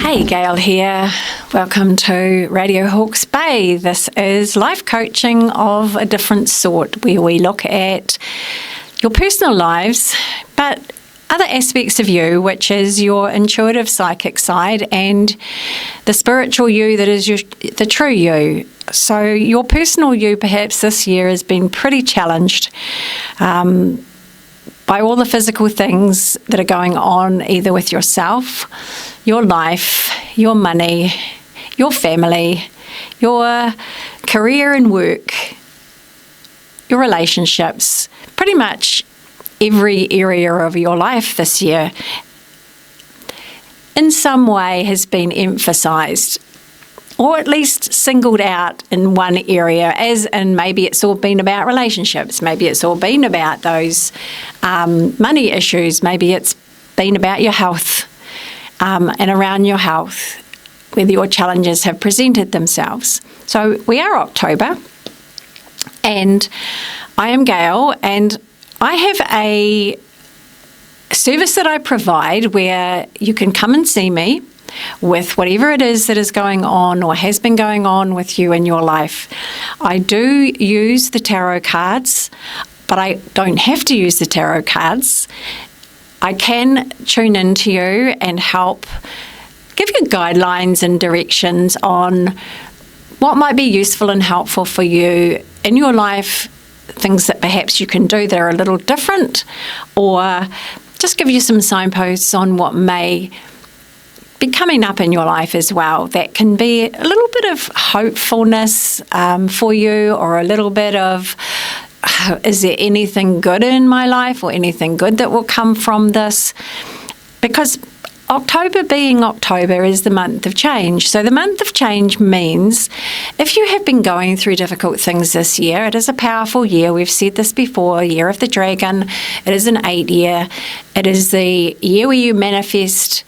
Hey, Gail here. Welcome to Radio Hawke's Bay. This is life coaching of a different sort, where we look at your personal lives, but other aspects of you, which is your intuitive psychic side and the spiritual you that is the true you. So your personal you perhaps this year has been pretty challenged by all the physical things that are going on, either with yourself, your life, your money, your family, your career and work, your relationships, pretty much every area of your life this year in some way has been emphasised, or at least singled out in one area, as in maybe it's all been about relationships, maybe it's all been about those money issues, maybe it's been about your health and around your health, whether your challenges have presented themselves. So we are October, and I am Gail, and I have a service that I provide where you can come and see me with whatever it is that is going on or has been going on with you in your life. I do use the tarot cards, but I don't have to use the tarot cards. I can tune into you and help give you guidelines and directions on what might be useful and helpful for you in your life, things that perhaps you can do that are a little different, or just give you some signposts on what may be coming up in your life as well. That can be a little bit of hopefulness for you, or a little bit of, is there anything good in my life or anything good that will come from this? Because October being October is the month of change. So the month of change means if you have been going through difficult things this year, it is a powerful year. We've said this before, year of the dragon. It is an 8 year. It is the year where you manifest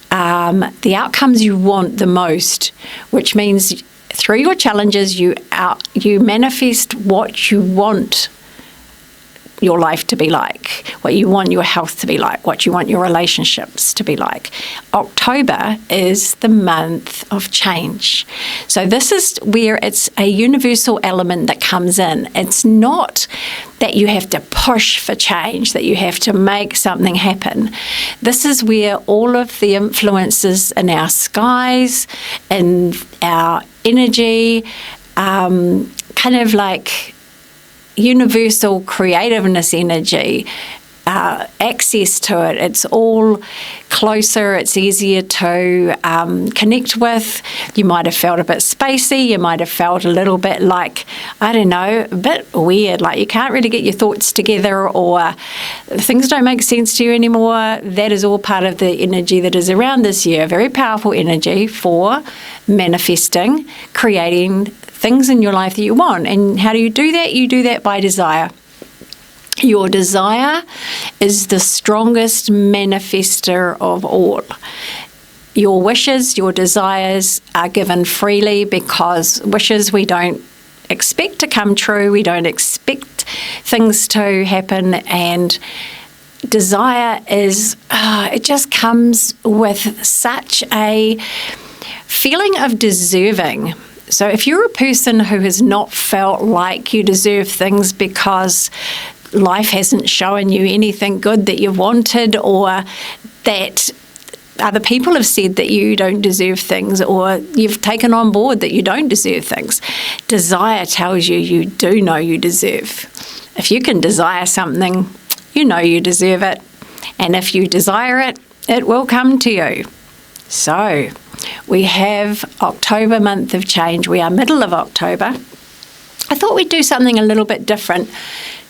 the outcomes you want the most, which means through your challenges you manifest what you want your life to be like, what you want your health to be like, what you want your relationships to be like. October is the month of change. So this is where it's a universal element that comes in. It's not that you have to push for change, that you have to make something happen. This is where all of the influences in our skies and our energy, kind of like universal creativeness energy, access to it, it's all closer, it's easier to connect with. You might have felt a bit spacey, you might have felt a little bit like, I don't know, a bit weird, like you can't really get your thoughts together, or things don't make sense to you anymore. That is all part of the energy that is around this year. Very powerful energy for manifesting, creating things in your life that you want. And how do you do that? You do that by desire. Your desire is the strongest manifester of all. Your wishes, your desires are given freely, because wishes we don't expect to come true. We don't expect things to happen. And desire is, it just comes with such a feeling of deserving. So if you're a person who has not felt like you deserve things because life hasn't shown you anything good that you wanted, or that other people have said that you don't deserve things, or you've taken on board that you don't deserve things, desire tells you you do know you deserve. If you can desire something, you know you deserve it. And if you desire it, it will come to you. So we have October, month of change. We are middle of October. I thought we'd do something a little bit different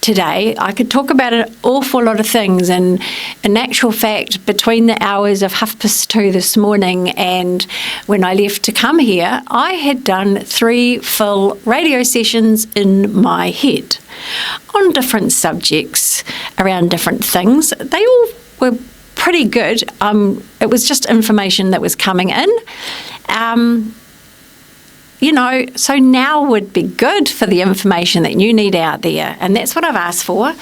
today. I could talk about an awful lot of things, and in actual fact, between the hours of 2:30 this morning and when I left to come here, I had done 3 full radio sessions in my head on different subjects, around different things. They all were pretty good. It was just information that was coming in. so now would be good for the information that you need out there. And that's what I've asked for.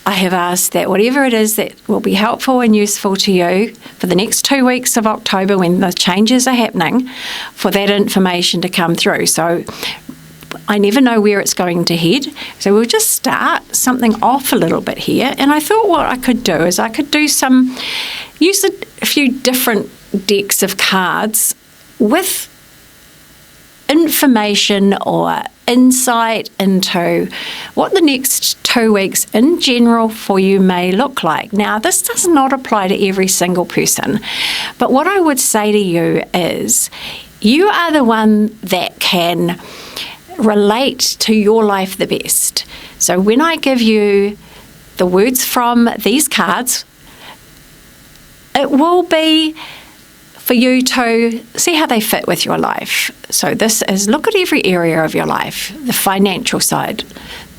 I have asked that whatever it is that will be helpful and useful to you for the next 2 weeks of October when the changes are happening, for that information to come through. So I never know where it's going to head. So we'll just start something off a little bit here. And I thought what I could do is I could use a few different decks of cards with information or insight into what the next 2 weeks in general for you may look like. Now, this does not apply to every single person, but what I would say to you is you are the one that can relate to your life the best. So when I give you the words from these cards, it will be for you to see how they fit with your life. So this is, look at every area of your life: the financial side,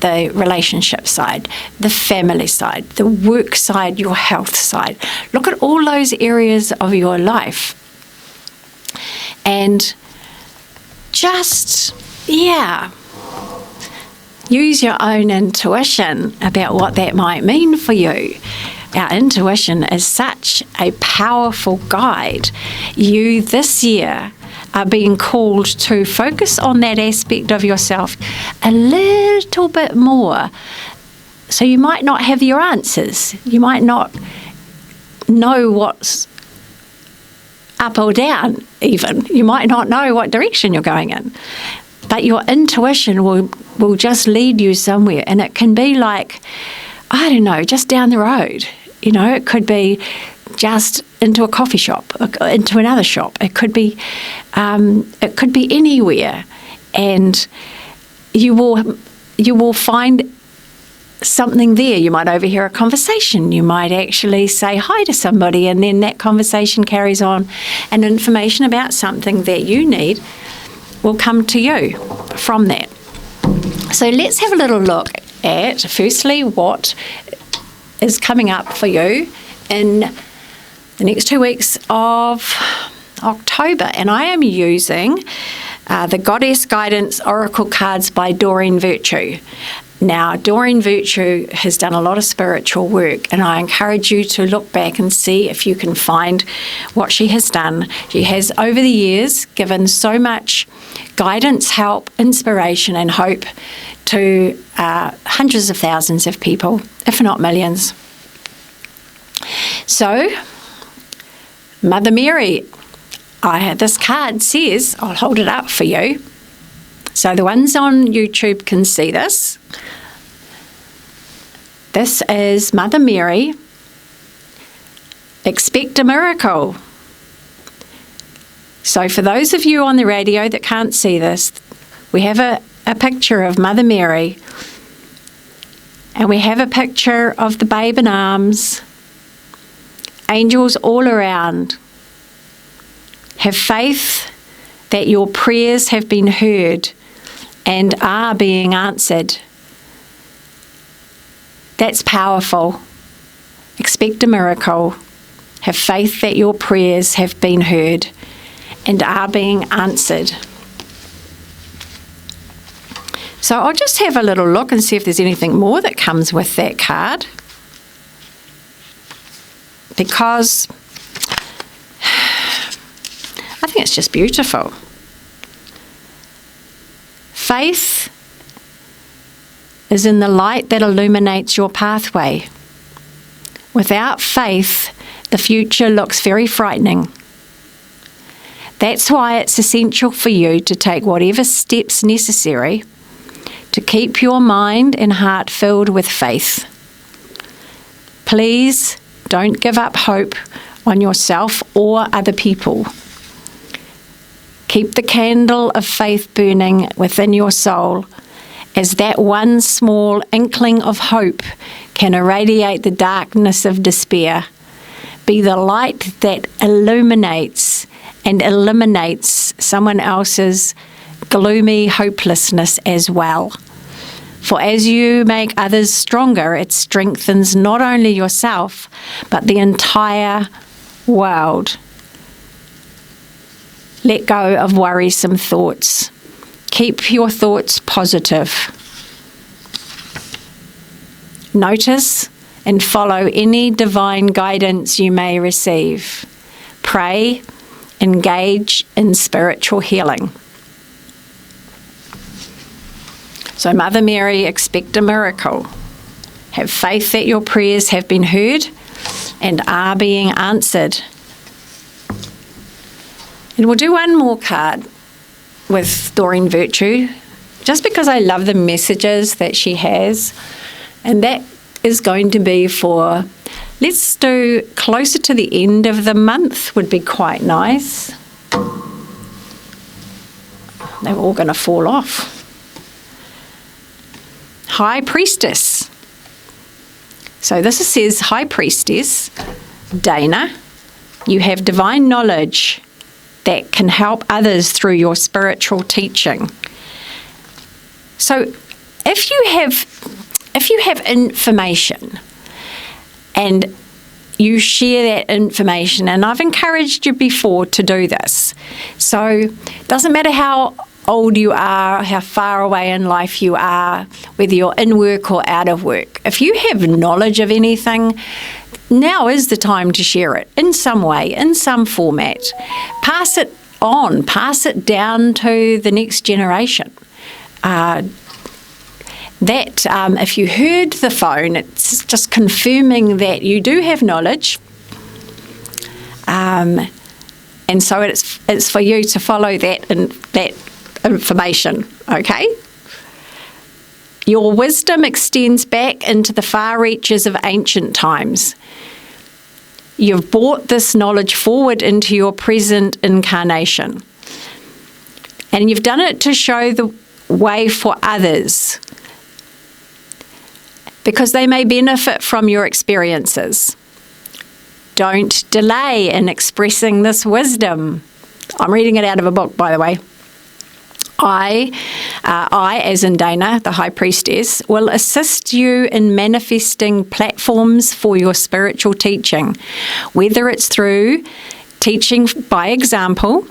the relationship side, the family side, the work side, your health side. Look at all those areas of your life and just, use your own intuition about what that might mean for you. Our intuition is such a powerful guide. You this year are being called to focus on that aspect of yourself a little bit more. So you might not have your answers. You might not know what's up or down even. You might not know what direction you're going in. But your intuition will just lead you somewhere. And it can be like, I don't know, just down the road. It could be just into a coffee shop, into another shop. It could be anywhere, and you will find something there. You might overhear a conversation. You might actually say hi to somebody, and then that conversation carries on, and information about something that you need will come to you from that. So let's have a little look at, firstly, what is coming up for you in the next 2 weeks of October. And I am using the Goddess Guidance Oracle cards by Doreen Virtue. Now, Doreen Virtue has done a lot of spiritual work, and I encourage you to look back and see if you can find what she has done. She has, over the years, given so much guidance, help, inspiration, and hope to hundreds of thousands of people, if not millions. So, Mother Mary, this card says, I'll hold it up for you. So the ones on YouTube can see this. This is Mother Mary. Expect a miracle. So for those of you on the radio that can't see this, we have a picture of Mother Mary, and we have a picture of the babe in arms, angels all around. Have faith that your prayers have been heard and are being answered. That's powerful. Expect a miracle. Have faith that your prayers have been heard and are being answered. So I'll just have a little look and see if there's anything more that comes with that card, because I think it's just beautiful. Faith is in the light that illuminates your pathway. Without faith, the future looks very frightening. That's why it's essential for you to take whatever steps necessary to keep your mind and heart filled with faith. Please don't give up hope on yourself or other people. Keep the candle of faith burning within your soul, as that one small inkling of hope can irradiate the darkness of despair. Be the light that illuminates and eliminates someone else's gloomy hopelessness as well. For as you make others stronger, it strengthens not only yourself, but the entire world. Let go of worrisome thoughts. Keep your thoughts positive. Notice and follow any divine guidance you may receive. Pray, engage in spiritual healing. So, Mother Mary, expect a miracle. Have faith that your prayers have been heard and are being answered. And we'll do one more card with Doreen Virtue, just because I love the messages that she has. And that is going to be for, let's do closer to the end of the month, would be quite nice. They're all going to fall off. High Priestess. So this says, High Priestess, Dana, you have divine knowledge that can help others through your spiritual teaching. So if you have information and you share that information, and I've encouraged you before to do this, so it doesn't matter how old you are, how far away in life you are, whether you're in work or out of work, if you have knowledge of anything, now is the time to share it in some way, in some format. Pass it on, pass it down to the next generation. If you heard the phone, it's just confirming that you do have knowledge, and so it's for you to follow that information. Okay. Your wisdom extends back into the far reaches of ancient times. You've brought this knowledge forward into your present incarnation, and you've done it to show the way for others, because they may benefit from your experiences. Don't delay in expressing this wisdom. I'm reading it out of a book, by the way. I, as in Dana, the High Priestess, will assist you in manifesting platforms for your spiritual teaching, whether it's through teaching by example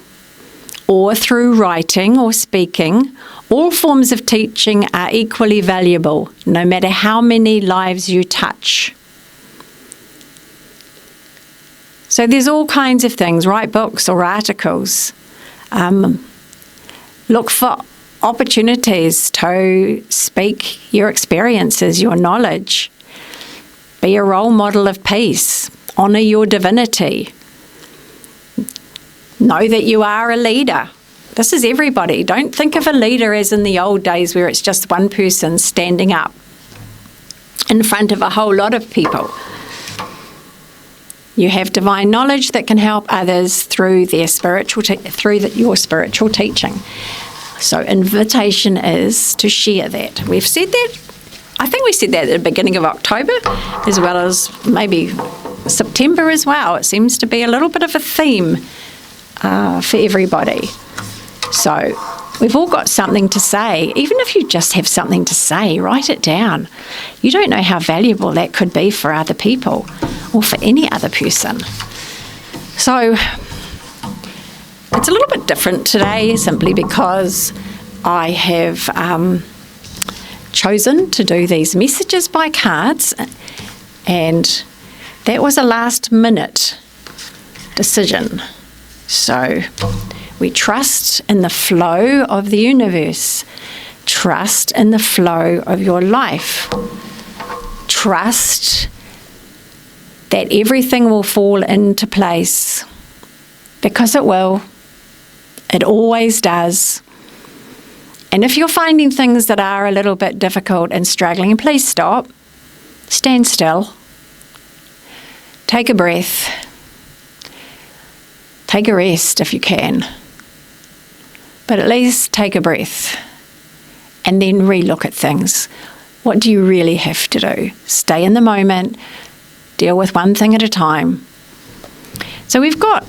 or through writing or speaking. All forms of teaching are equally valuable, no matter how many lives you touch. So there's all kinds of things. Write books or articles. Look for opportunities to speak your experiences, your knowledge. Be a role model of peace. Honour your divinity. Know that you are a leader. This is everybody. Don't think of a leader as in the old days where it's just one person standing up in front of a whole lot of people. You have divine knowledge that can help others through their your spiritual teaching. So invitation is to share that. We've said that. I think we said that at the beginning of October, as well as maybe September as well. It seems to be a little bit of a theme for everybody. So we've all got something to say. Even if you just have something to say, write it down. You don't know how valuable that could be for other people or for any other person. So it's a little bit different today simply because I have chosen to do these messages by cards, and that was a last minute decision. So we trust in the flow of the universe. Trust in the flow of your life. Trust that everything will fall into place, because it will. It always does. And if you're finding things that are a little bit difficult and struggling, please stop. Stand still. Take a breath. Take a rest if you can. But at least take a breath and then relook at things. What do you really have to do? Stay in the moment. Deal with one thing at a time. So we've got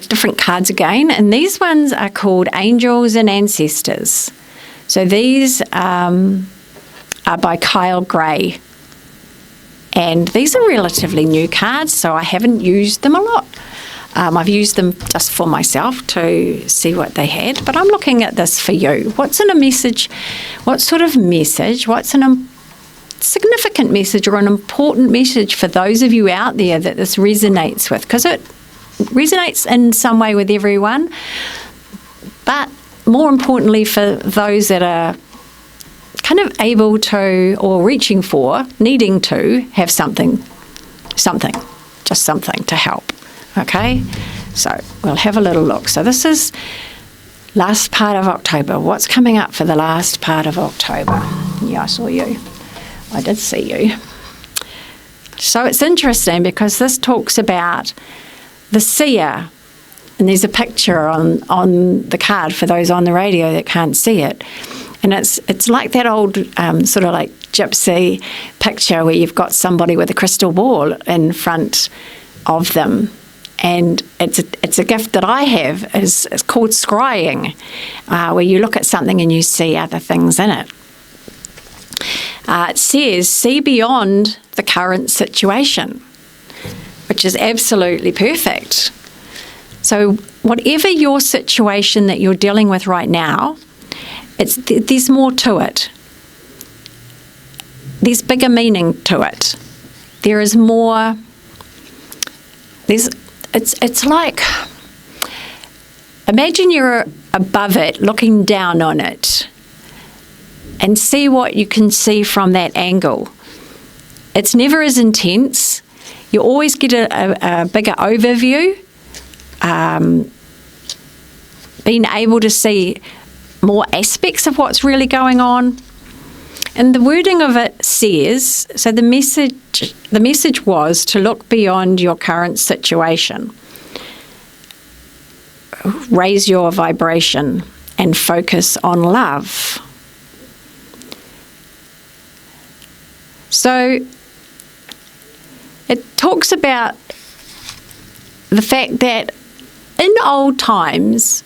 different cards again, and these ones are called Angels and Ancestors. So these are by Gaeil, and these are relatively new cards, so I haven't used them a lot. I've used them just for myself to see what they had, but I'm looking at this for you. What's in a message? What sort of message? What's an significant message or an important message for those of you out there that this resonates with? Because it resonates in some way with everyone, but more importantly for those that are kind of able to or reaching for, needing to have something to help. Okay, so we'll have a little look. So this is last part of October. What's coming up for the last part of October? Yeah, I saw you. I did see you. So it's interesting because this talks about the seer, and there's a picture on the card for those on the radio that can't see it. And it's like that old sort of like gypsy picture where you've got somebody with a crystal ball in front of them. And it's a gift that I have. It's called scrying, where you look at something and you see other things in it. It says, see beyond the current situation, which is absolutely perfect. So whatever your situation that you're dealing with right now, there's more to it. There's bigger meaning to it. There is more. It's like, imagine you're above it, looking down on it, and see what you can see from that angle. It's never as intense. You always get a bigger overview. Being able to see more aspects of what's really going on. And the wording of it says, so the message was to look beyond your current situation, raise your vibration and focus on love. So it talks about the fact that in old times,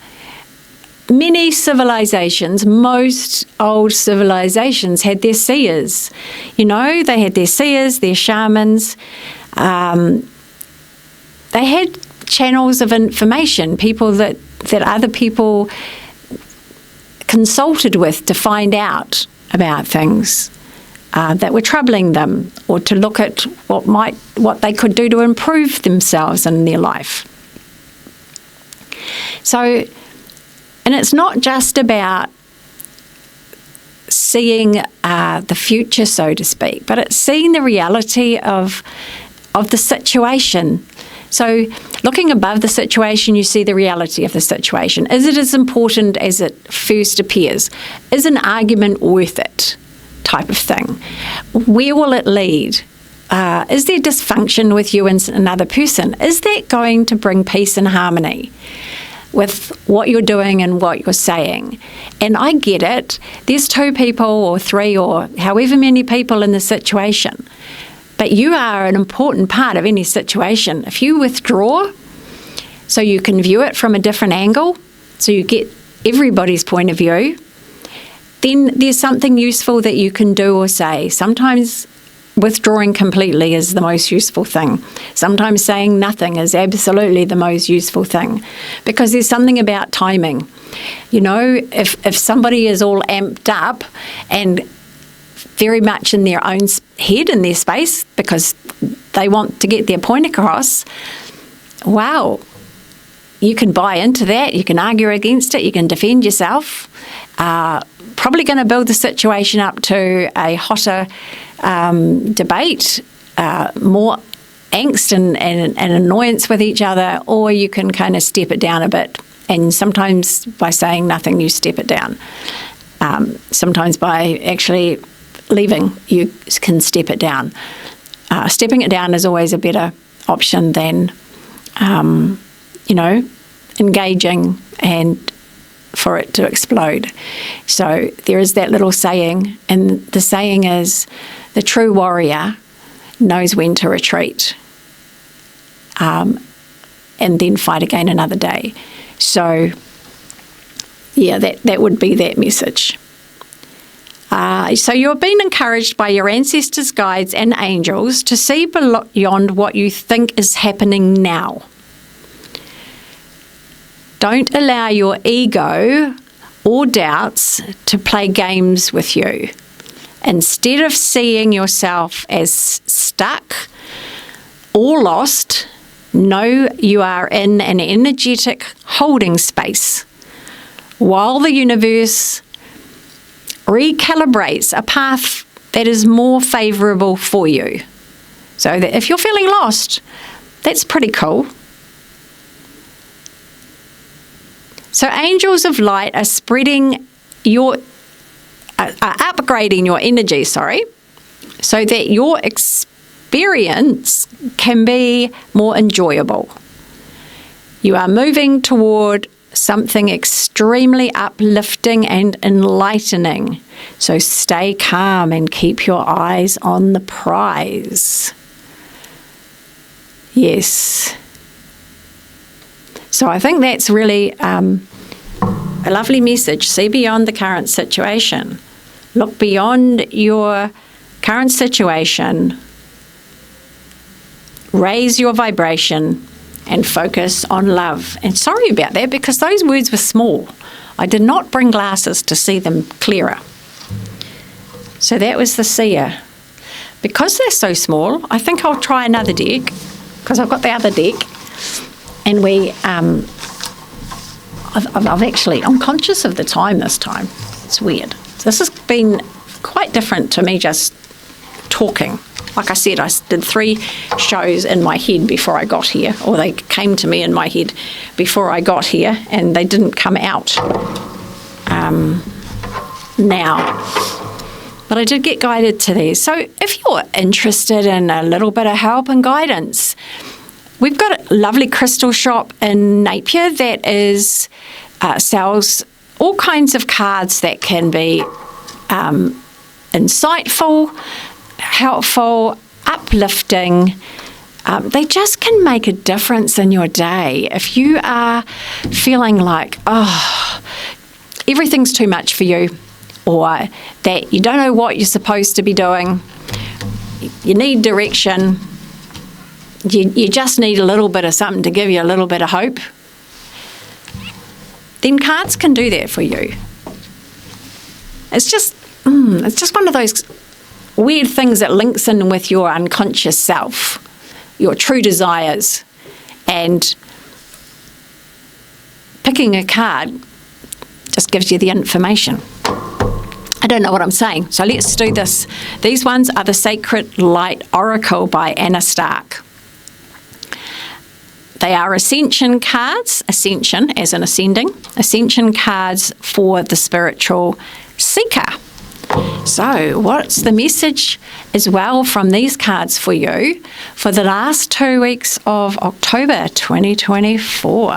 many civilizations, most old civilizations had their seers. You know, they had their seers, their shamans. They had channels of information, people that other people consulted with to find out about things that were troubling them, or to look at what they could do to improve themselves in their life. So, and it's not just about seeing the future, so to speak, but it's seeing the reality of the situation. So looking above the situation, you see the reality of the situation. Is it as important as it first appears? Is an argument worth it? Type of thing. Where will it lead? Is there dysfunction with you and another person? Is that going to bring peace and harmony with what you're doing and what you're saying? And I get it. There's 2 people or 3 or however many people in the situation. But you are an important part of any situation. If you withdraw so you can view it from a different angle, so you get everybody's point of view, then there's something useful that you can do or say. Sometimes withdrawing completely is the most useful thing. Sometimes saying nothing is absolutely the most useful thing, because there's something about timing. You know, if somebody is all amped up and very much in their own head, in their space, because they want to get their point across, wow, you can buy into that, you can argue against it, you can defend yourself. Probably going to build the situation up to a hotter debate, more angst and annoyance with each other, or you can kind of step it down a bit. And sometimes by saying nothing, you step it down. Sometimes by actually leaving, you can step it down. Stepping it down is always a better option than, engaging and for it to explode. So there is that little saying, and the saying is, the true warrior knows when to retreat and then fight again another day. So, yeah, that would be that message. So you're being encouraged by your ancestors, guides and angels to see beyond what you think is happening now. Don't allow your ego or doubts to play games with you. Instead of seeing yourself as stuck or lost, know you are in an energetic holding space while the universe recalibrates a path that is more favourable for you. So that if you're feeling lost, that's pretty cool. So angels of light are upgrading your energy, so that your experience can be more enjoyable. You are moving toward something extremely uplifting and enlightening. So stay calm and keep your eyes on the prize. Yes. So I think that's really a lovely message. See beyond the current situation. Look beyond your current situation. Raise your vibration and focus on love. And sorry about that, because those words were small. I did not bring glasses to see them clearer. So that was the seer. Because they're so small, I think I'll try another deck, because I've got the other deck. And I'm actually unconscious of the time this time. It's weird. This has been quite different to me just talking. Like I said, I did 3 shows in my head before I got here, or they came to me in my head before I got here, and they didn't come out now. But I did get guided to these. So if you're interested in a little bit of help and guidance, we've got a lovely crystal shop in Napier that sells all kinds of cards that can be insightful, helpful, uplifting. They just can make a difference in your day. If you are feeling like, everything's too much for you, or that you don't know what you're supposed to be doing, you need direction, you just need a little bit of something to give you a little bit of hope, then cards can do that for you. It's just one of those weird things that links in with your unconscious self, your true desires, and picking a card just gives you the information. I don't know what I'm saying, so let's do this. These ones are the Sacred Light Oracle by Anna Stark. They are ascension cards, ascension as in ascending, ascension cards for the spiritual seeker. So what's the message as well from these cards for you for the last 2 weeks of October 2024?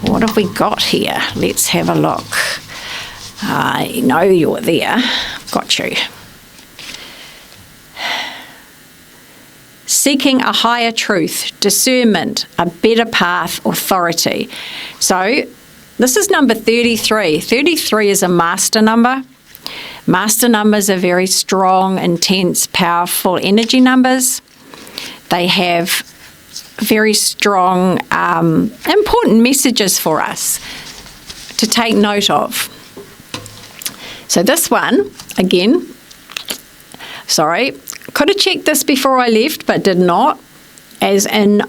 What have we got here? Let's have a look. I know you're there. Got you. Seeking a higher truth, discernment, a better path, authority. So this is number 33. 33 is a master number. Master numbers are very strong, intense, powerful energy numbers. They have very strong, important messages for us to take note of. So this one, again, sorry, could have checked this before I left, but did not, as in,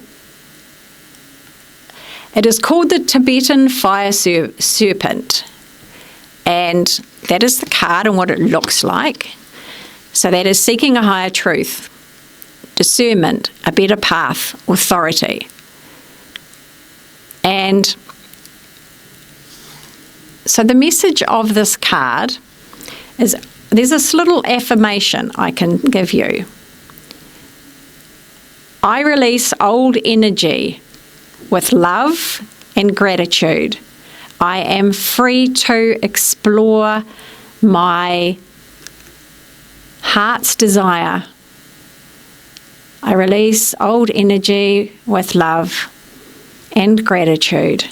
it is called the Tibetan Fire Serpent. And that is the card and what it looks like. So that is seeking a higher truth, discernment, a better path, authority. And so the message of this card is, there's this little affirmation I can give you. I release old energy with love and gratitude. I am free to explore my heart's desire. I release old energy with love and gratitude.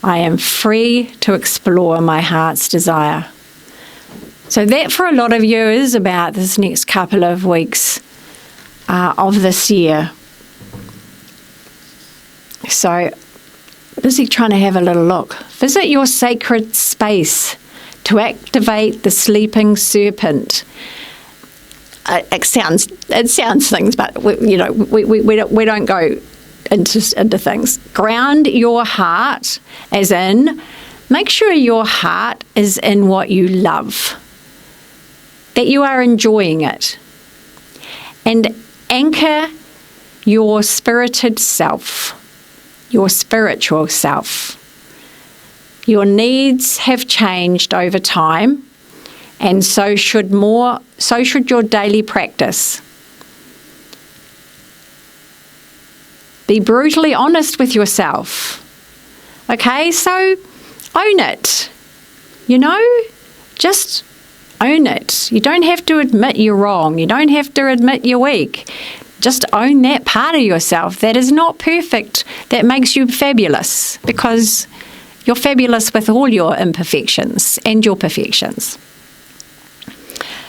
I am free to explore my heart's desire. So that for a lot of you is about this next couple of weeks of this year. So Busy trying to have a little look. Visit your sacred space to activate the sleeping serpent. It sounds things, but we don't go into things. Ground your heart, as in, make sure your heart is in what you love, that you are enjoying it, and anchor your spirited self, your spiritual self. Your needs have changed over time, and so should your daily practice. Be brutally honest with yourself. Okay, so own it. Just own it. You don't have to admit you're wrong. You don't have to admit you're weak. Just own that part of yourself that is not perfect, that makes you fabulous, because you're fabulous with all your imperfections and your perfections.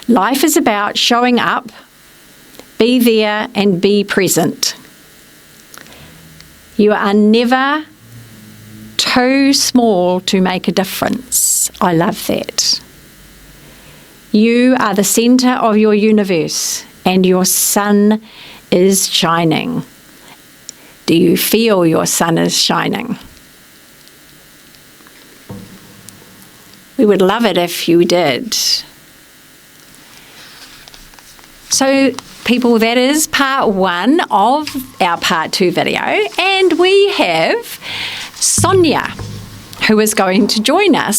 Life is about showing up, be there and be present. You are never too small to make a difference. I love that. You are the centre of your universe and your sun is shining. Do you feel your sun is shining? We would love it if you did. So, people, that is part 1 of our part 2 video, and we have Sonia, who is going to join us